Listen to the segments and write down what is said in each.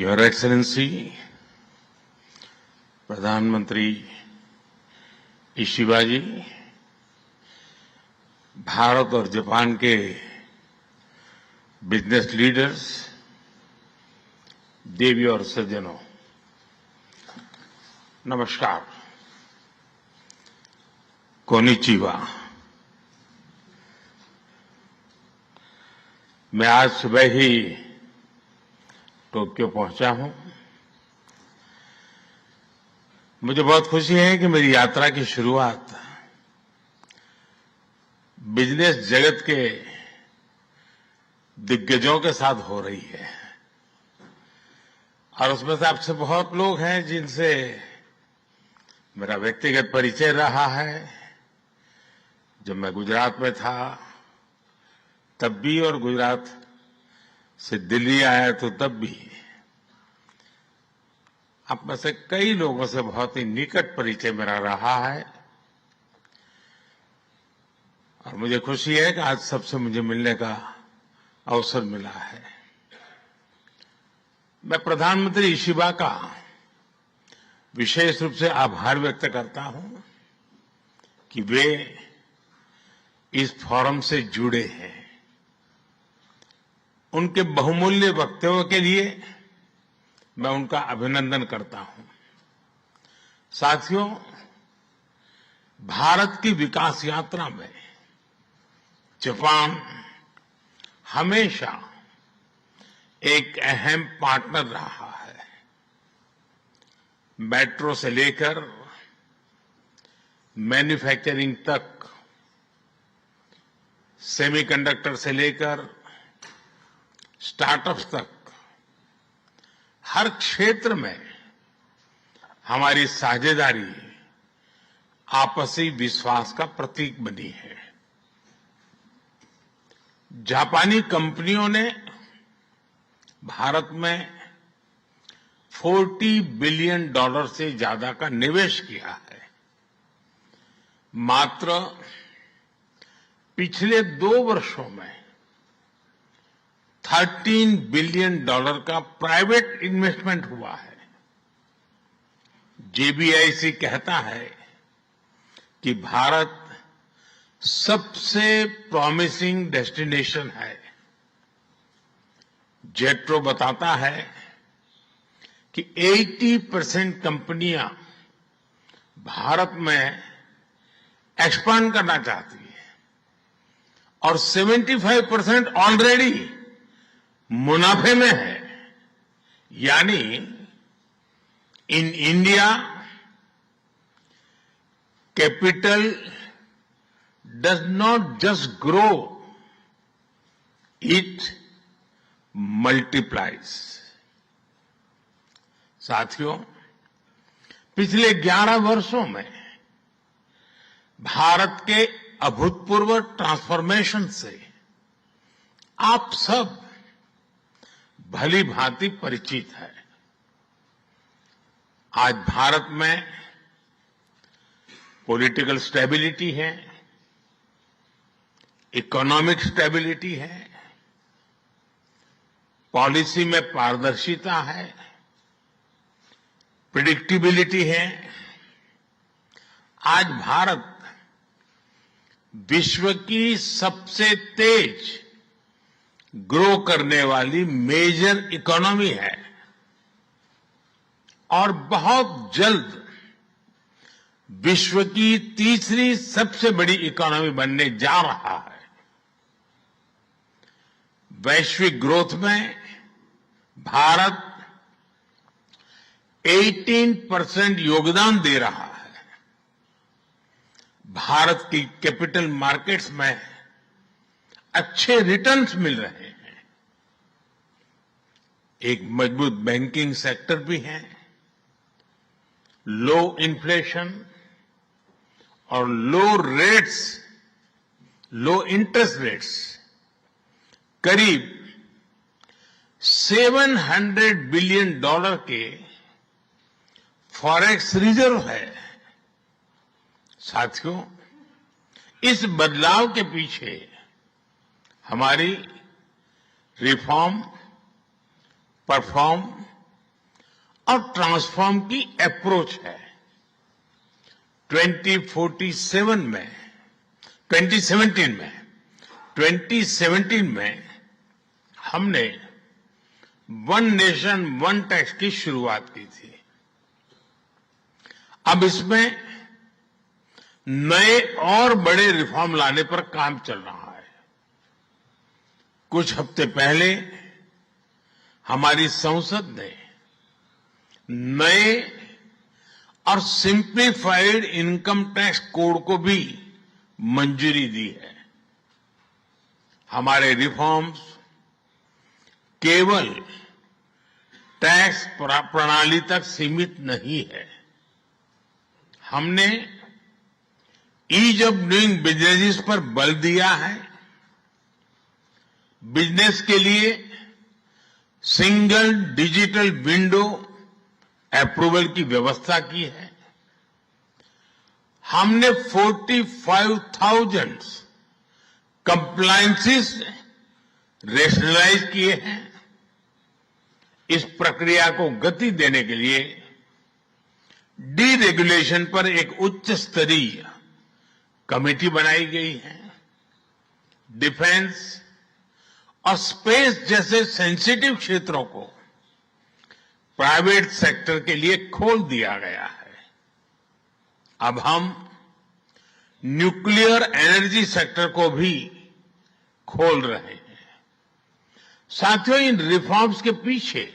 Your excellency प्रधानमंत्री Ishiba जी, भारत और Japan के बिजनेस लीडर्स, देवी और सज्जनों, नमस्कार। कोनिचिवा। मैं आज सुबह ही टोक्यो पहुंचा हूं। मुझे बहुत खुशी है कि मेरी यात्रा की शुरुआत बिजनेस जगत के दिग्गजों के साथ हो रही है और उसमें से आपसे बहुत लोग हैं जिनसे मेरा व्यक्तिगत परिचय रहा है। जब मैं गुजरात में था तब भी और गुजरात से दिल्ली आया तो तब भी आप में से कई लोगों से बहुत ही निकट परिचय मेरा रहा है और मुझे खुशी है कि आज सबसे मुझे मिलने का अवसर मिला है। मैं प्रधानमंत्री इशिबा का विशेष रूप से आभार व्यक्त करता हूं कि वे इस फोरम से जुड़े हैं। उनके बहुमूल्य वक्तव्य के लिए मैं उनका अभिनंदन करता हूं। साथियों, भारत की विकास यात्रा में जापान हमेशा एक अहम पार्टनर रहा है। मेट्रो से लेकर मैन्युफैक्चरिंग तक, सेमीकंडक्टर से लेकर स्टार्टअप्स तक, हर क्षेत्र में हमारी साझेदारी आपसी विश्वास का प्रतीक बनी है। जापानी कंपनियों ने भारत में $40 बिलियन से ज्यादा का निवेश किया है। मात्र पिछले 2 वर्षों में $13 बिलियन का प्राइवेट इन्वेस्टमेंट हुआ है। JBIC कहता है कि भारत सबसे प्रॉमिसिंग डेस्टिनेशन है। जेट्रो बताता है कि 80% कंपनियां भारत में एक्सपांड करना चाहती है और 75% ऑलरेडी मुनाफे में है। यानी in India capital does not just grow, it multiplies. साथियों, पिछले 11 वर्षों में भारत के अभूतपूर्व ट्रांसफॉर्मेशन से आप सब भली भांति परिचित है। आज भारत में पॉलिटिकल स्टेबिलिटी है, इकोनॉमिक स्टेबिलिटी है, पॉलिसी में पारदर्शिता है, प्रिडिक्टिबिलिटी है। आज भारत विश्व की सबसे तेज ग्रो करने वाली मेजर इकोनॉमी है और बहुत जल्द विश्व की तीसरी सबसे बड़ी इकोनॉमी बनने जा रहा है। वैश्विक ग्रोथ में भारत 18% योगदान दे रहा है। भारत की कैपिटल मार्केट्स में अच्छे रिटर्न्स मिल रहे हैं। एक मजबूत बैंकिंग सेक्टर भी है। लो इन्फ्लेशन और लो इंटरेस्ट रेट्स, करीब $700 बिलियन के फॉरेक्स रिजर्व है। साथियों, इस बदलाव के पीछे हमारी रिफॉर्म, परफॉर्म और ट्रांसफॉर्म की अप्रोच है। 2017 में हमने वन नेशन वन टैक्स की शुरुआत की थी। अब इसमें नए और बड़े रिफॉर्म लाने पर काम चल रहा है। कुछ हफ्ते पहले हमारी संसद ने नए और सिंप्लीफाइड इनकम टैक्स कोड को भी मंजूरी दी है। हमारे रिफॉर्म्स केवल टैक्स प्रणाली तक सीमित नहीं है। हमने ईज ऑफ डूइंग बिजनेस पर बल दिया है। बिजनेस के लिए सिंगल डिजिटल विंडो अप्रूवल की व्यवस्था की है। हमने 45,000 कंप्लायंसेस रेशनलाइज किए हैं। इस प्रक्रिया को गति देने के लिए डीरेगुलेशन पर एक उच्च स्तरीय कमेटी बनाई गई है। डिफेंस और स्पेस जैसे सेंसिटिव क्षेत्रों को प्राइवेट सेक्टर के लिए खोल दिया गया है। अब हम न्यूक्लियर एनर्जी सेक्टर को भी खोल रहे हैं। साथियों, इन रिफॉर्म्स के पीछे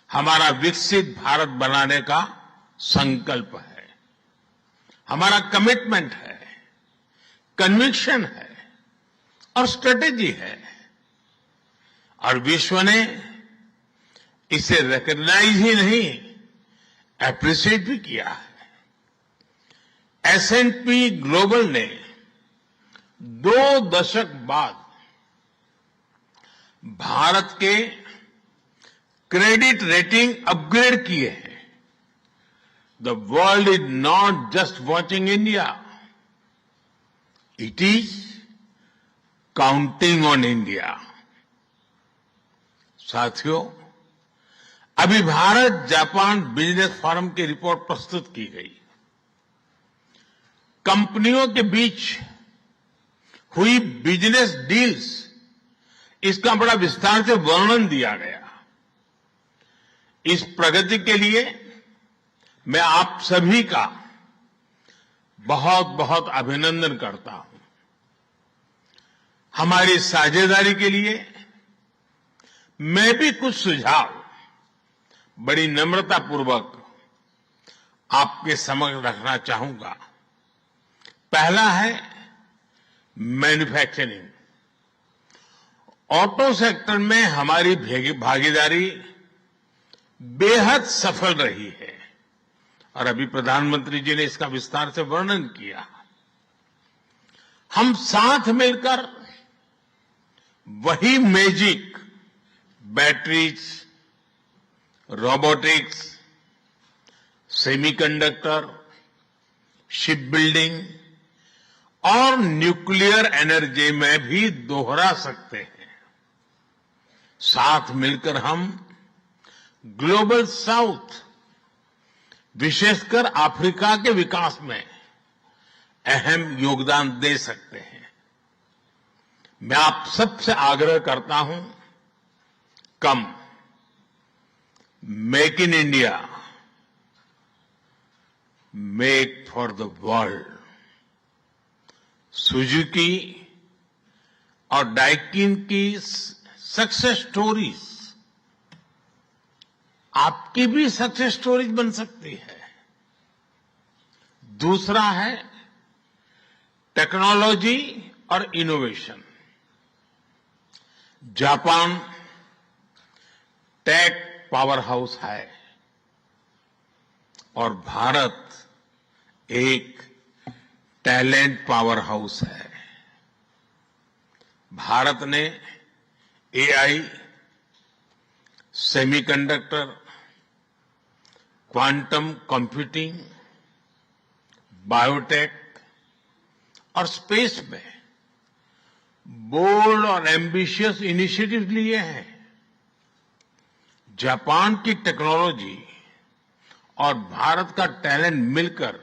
हमारा विकसित भारत बनाने का संकल्प है, हमारा कमिटमेंट है, कन्विक्शन है और स्ट्रेटेजी है। और विश्व ने इसे रिकॉग्नाइज ही नहीं, एप्रिशिएट भी किया है। S&P ग्लोबल ने 2 दशक बाद भारत के क्रेडिट रेटिंग अपग्रेड किए हैं। The world is not just watching India, it is counting on India. साथियों, अभी भारत जापान बिजनेस फोरम की रिपोर्ट प्रस्तुत की गई। कंपनियों के बीच हुई बिजनेस डील्स, इसका बड़ा विस्तार से वर्णन दिया गया। इस प्रगति के लिए मैं आप सभी का बहुत बहुत अभिनंदन करता हूं। हमारी साझेदारी के लिए मैं भी कुछ सुझाव बड़ी नम्रतापूर्वक आपके समक्ष रखना चाहूंगा। पहला है मैन्युफैक्चरिंग। ऑटो सेक्टर में हमारी भागीदारी बेहद सफल रही है और अभी प्रधानमंत्री जी ने इसका विस्तार से वर्णन किया। हम साथ मिलकर वही magic batteries, robotics, semiconductor, ship building और न्यूक्लियर एनर्जी में भी दोहरा सकते हैं। साथ मिलकर हम ग्लोबल साउथ, विशेषकर अफ्रीका के विकास में अहम योगदान दे सकते हैं। मैं आप सबसे आग्रह करता हूं, कम make in India, make for the world. Suzuki और डाइकिन की सक्सेस स्टोरीज आपकी भी सक्सेस स्टोरीज बन सकती है। दूसरा है टेक्नोलॉजी और innovation. Japan tech power house है और भारत एक टैलेंट पावर हाउस है। भारत ने AI, semiconductor, quantum computing, biotech और स्पेस में बोल्ड और एम्बिशियस इनिशिएटिव लिए हैं। जापान की टेक्नोलॉजी और भारत का टैलेंट मिलकर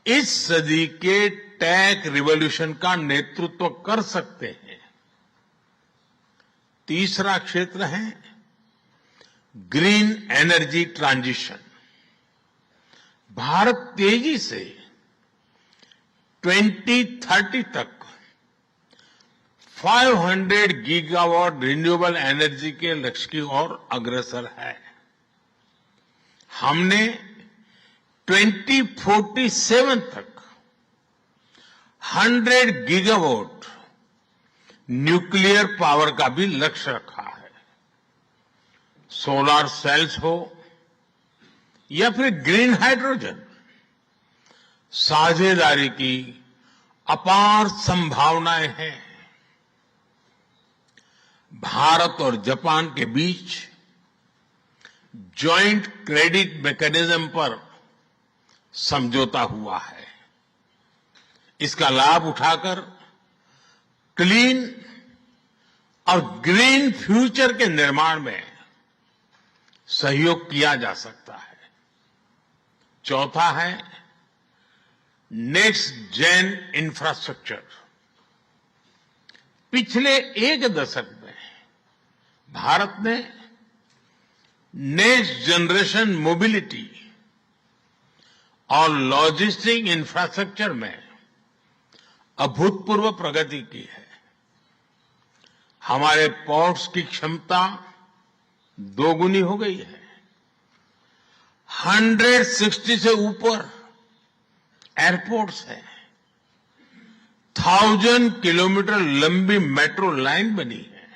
इस सदी के टेक रिवॉल्यूशन का नेतृत्व कर सकते हैं। तीसरा क्षेत्र है ग्रीन एनर्जी ट्रांजिशन। भारत तेजी से 2030 तक 500 गीगावाट रिन्यूएबल एनर्जी के लक्ष्य की ओर अग्रसर है। हमने 2047 तक 100 गीगावाट न्यूक्लियर पावर का भी लक्ष्य रखा है। सोलर सेल्स हो या फिर ग्रीन हाइड्रोजन, साझेदारी की अपार संभावनाएं हैं। भारत और जापान के बीच जॉइंट क्रेडिट मैकेनिज्म पर समझौता हुआ है। इसका लाभ उठाकर क्लीन और ग्रीन फ्यूचर के निर्माण में सहयोग किया जा सकता है। चौथा है नेक्स्ट जेन इंफ्रास्ट्रक्चर। पिछले एक दशक में भारत ने नेक्स्ट जनरेशन मोबिलिटी और लॉजिस्टिक इंफ्रास्ट्रक्चर में अभूतपूर्व प्रगति की है। हमारे पोर्ट्स की क्षमता दोगुनी हो गई है। 160 से ऊपर एयरपोर्ट्स हैं। 1000 किलोमीटर लंबी मेट्रो लाइन बनी है।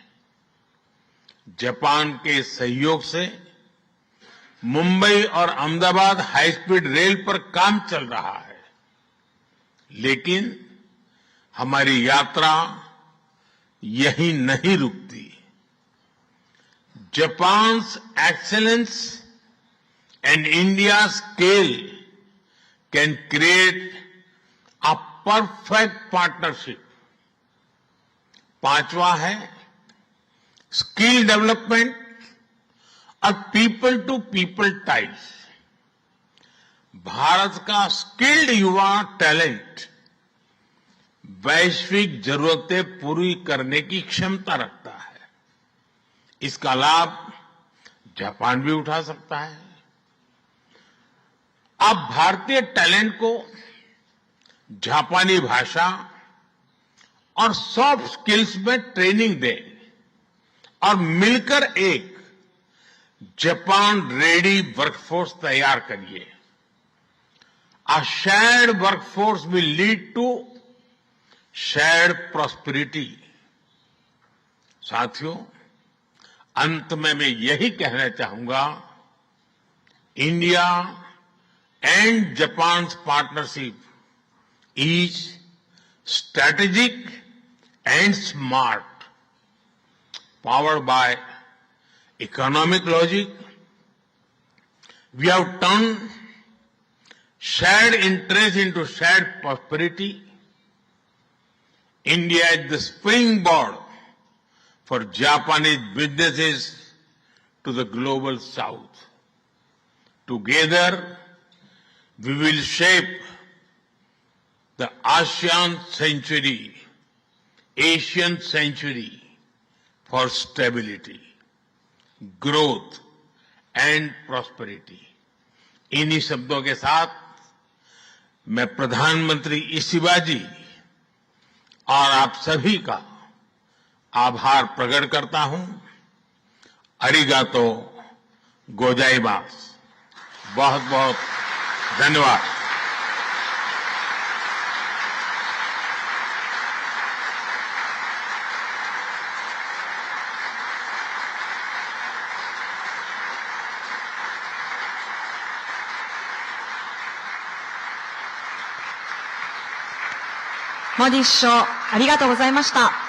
जापान के सहयोग से मुंबई और अहमदाबाद हाई स्पीड रेल पर काम चल रहा है। लेकिन हमारी यात्रा यहीं नहीं रुकती। Japan's excellence and India's scale can create a perfect partnership. पांचवा है स्किल डेवलपमेंट और people to people ties. Bharat का स्किल्ड युवा टैलेंट वैश्विक जरूरतें पूरी करने की क्षमता रखता है। इसका लाभ जापान भी उठा सकता है। आप भारतीय टैलेंट को जापानी भाषा और सॉफ्ट स्किल्स में ट्रेनिंग दें और मिलकर एक जापान रेडी वर्कफोर्स तैयार करिए। A shared workforce will lead to shared prosperity। साथियों, अंत में मैं यही कहना चाहूंगा, India and Japan partnership is strategic and smart, powered by economic logic. We have turn shared interest into shared prosperity. India is the springboard for Japanese businesses to the global south. Together, we will shape the ASEAN century, Asian century for stability, growth and prosperity. इन्हीं शब्दों के साथ मैं प्रधानमंत्री Ishiba जी और आप सभी का आभार प्रकट करता हूं। अरिगातो गोजाइमास। बहुत बहुत धन्यवाद।モディ首相、ありがとうございました。